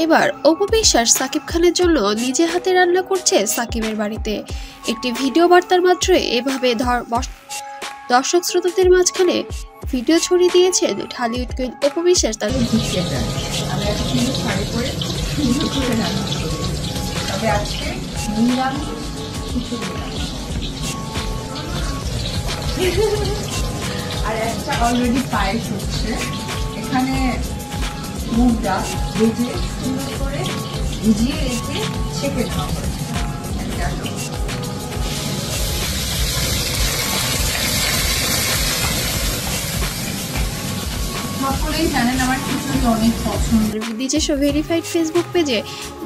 এবার অপু বিশ্বাস সাকিব খানের জন্য নিজে হাতে রান্না করছে সাকিবের বাড়িতে। একটি ভিডিও বার্তার মাত্রই এভাবে দর্শক শ্রোতাদের মাঝখানে ভিডিও ছড়িয়ে দিয়েছেন ঢালিউড কুইন অপু বিশ্বাস। আর একটা অলরেডি পায়েস হচ্ছে, এখানে মুগ ডাল ভেজে সুন্দর করে ভিজিয়ে রেখে ছেঁকে নেওয়া হয়েছে। সকলেই জানেন আমার খিচুড়ি অনেক পছন্দ। নিজস্ব ভেরিফাইড ফেসবুক পেজে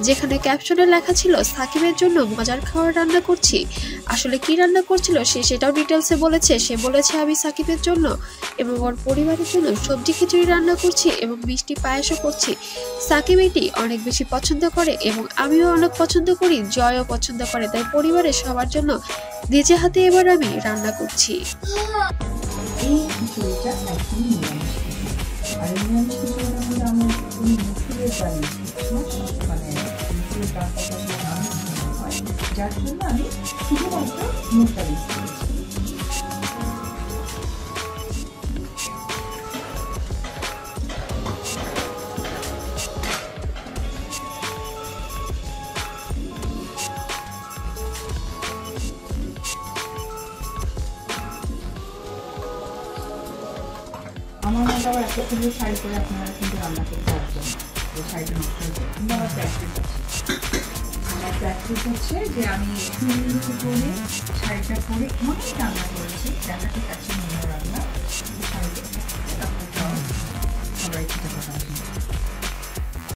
যেখানে ক্যাপশনে লেখা ছিল সাকিবের জন্য মজার খাবার রান্না করছি, আসলে কি রান্না করছিল সে সেটাও ডিটেলসে বলেছে। সে বলেছে আমি সাকিবের জন্য এবং ওর পরিবারের জন্য সবজি খিচুড়ি রান্না করছি এবং মিষ্টি পায়েসও করছি। সাকিব এটি অনেক বেশি পছন্দ করে এবং আমিও অনেক পছন্দ করি, জয়ও পছন্দ করে, তাই পরিবারের সবার জন্য নিজে হাতে এবার আমি রান্না করছি। এই খিচুড়িটা একদম নিরামিষ, আর এই নিরামিষ খিচুড়িটার মধ্যে আমি মুসুরের ডাল মানে মুসুরের ডালটা হয়, যার জন্য আমি শুধুমাত্র মুগ ডাল ইউজ করেছি। আমার মতো আবার এত সুন্দর শাড়ি করে আপনারা কিন্তু রান্না করতে পারবেন, ওই শাড়িটা নষ্ট হয়ে যায়। কিন্তু আমার প্র্যাকটিস আছে, আমার প্র্যাকটিস হচ্ছে যে আমি করে শাড়িটা পরে অনেক রান্না করেছি, দেখা ঠিক আছে মনে রান্না শাড়িটা সবাই খেতে পারে।